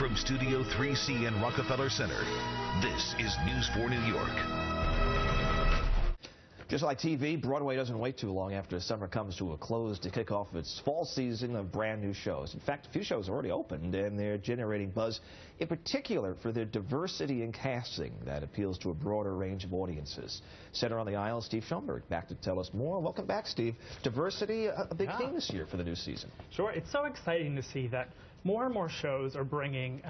From Studio 3C in Rockefeller Center, this is News 4 New York. Just like TV, Broadway doesn't wait too long after summer comes to a close to kick off its fall season of brand new shows. In fact, a few shows are already opened, and they're generating buzz, in particular for their diversity in casting that appeals to a broader range of audiences. Center on the aisle, Steve Schonberg, back to tell us more. Welcome back, Steve. Diversity, a big theme this year for the new season. Sure. It's so exciting to see that more and more shows are bringing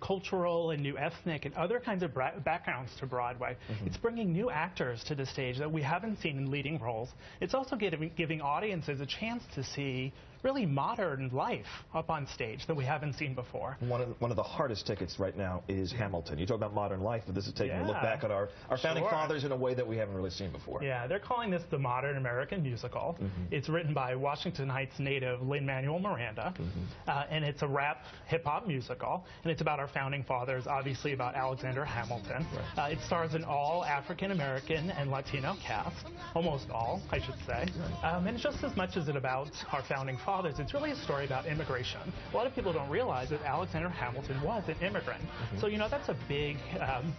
cultural and new ethnic and other kinds of backgrounds to Broadway. It's bringing new actors to the stage that we haven't seen in leading roles. It's also giving audiences a chance to see really modern life up on stage that we haven't seen before. One of the hardest tickets right now is Hamilton. You talk about modern life, but this is taking a look back at our founding fathers in a way that we haven't really seen before. Yeah, they're calling this the modern American musical. It's written by Washington Heights native Lin-Manuel Miranda, and it's a rap hip-hop musical, and it's about our founding fathers, obviously about Alexander Hamilton. It stars an all African-American and Latino cast, almost all, I should say. And just as much as it's about our founding fathers, it's really a story about immigration. A lot of people don't realize that Alexander Hamilton was an immigrant. So, you know, that's a big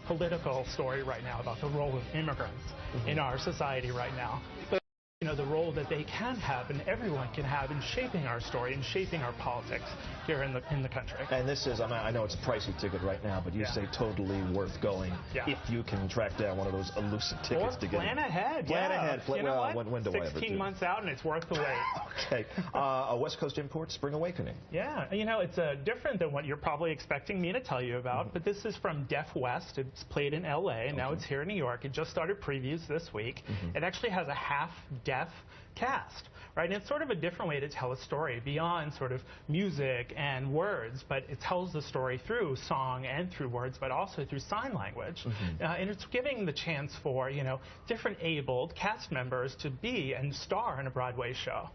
political story right now about the role of immigrants in our society right now. But you know, the role that they can have and everyone can have in shaping our story and shaping our politics here in the country. And this is, I know it's a pricey ticket right now, but you say totally worth going if you can track down one of those elusive tickets to get. Plan ahead. Plan ahead. You know what? When do I ever 16 months out and it's worth the wait. Okay. A West Coast import, Spring Awakening. Yeah. You know, it's different than what you're probably expecting me to tell you about, but this is from Deaf West. It's played in L.A., and now it's here in New York. It just started previews this week. It actually has a half-deaf cast, right? And it's sort of a different way to tell a story beyond sort of music and words, but it tells the story through song and through words, but also through sign language. And it's giving the chance for, you know, different abled cast members to be and star in a Broadway show.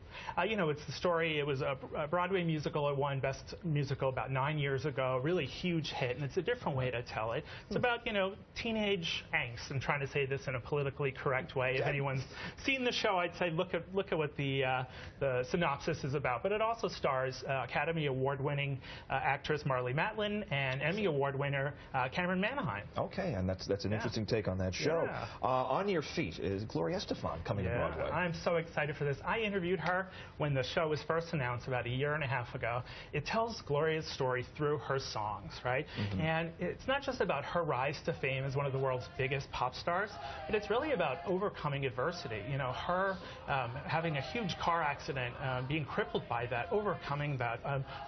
You know, it's the story, it was a Broadway musical. It won Best Musical about 9 years ago, really huge hit, and it's a different way to tell it. It's about, you know, teenage angst. I'm trying to say this in a politically correct way. If anyone's seen the show, I'd say look at what the synopsis is about. But it also stars Academy Award-winning actress Marlee Matlin and Emmy Award winner Cameron Manheim. Okay, and that's an interesting take on that show. On Your Feet is Gloria Estefan coming to Broadway. I'm so excited for this. I interviewed her when the show was first announced about a year and a half ago. It tells Gloria's story through her songs, right? And it's not just about her rise to fame as one of the world's biggest pop stars, but it's really about overcoming adversity. You know, her having a huge car accident, being crippled by that, overcoming that.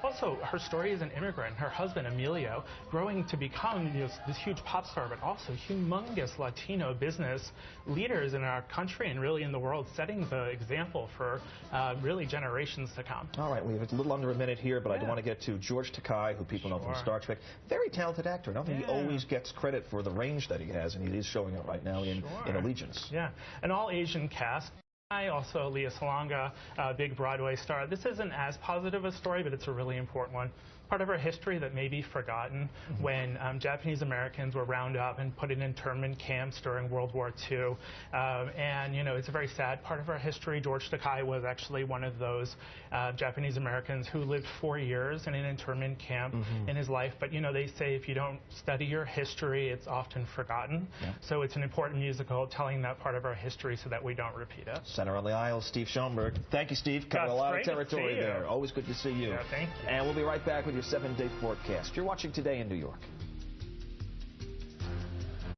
Also, her story as an immigrant, her husband, Emilio, growing to become this huge pop star, but also humongous Latino business leaders in our country and really in the world, setting the example for really generations to come. All right, we have a little under a minute here, but I do want to get to George Takei, who people know from Star Trek. Very talented actor. I don't think he always gets credit for the range that he has, and he is showing it right now in Allegiance. Yeah, an all-Asian cast. Also, Leah Salonga, big Broadway star. This isn't as positive a story, but it's a really important one. Part of our history that may be forgotten when Japanese Americans were rounded up and put in internment camps during World War II. And, you know, it's a very sad part of our history. George Takei was actually one of those Japanese Americans who lived 4 years in an internment camp in his life. But, you know, they say if you don't study your history, it's often forgotten. So it's an important musical telling that part of our history so that we don't repeat it. Center on the aisle, Steve Schonberg. Thank you, Steve. Covered a lot of territory there. Always good to see you. Yeah, thank you. And we'll be right back with your 7-day forecast. You're watching Today in New York.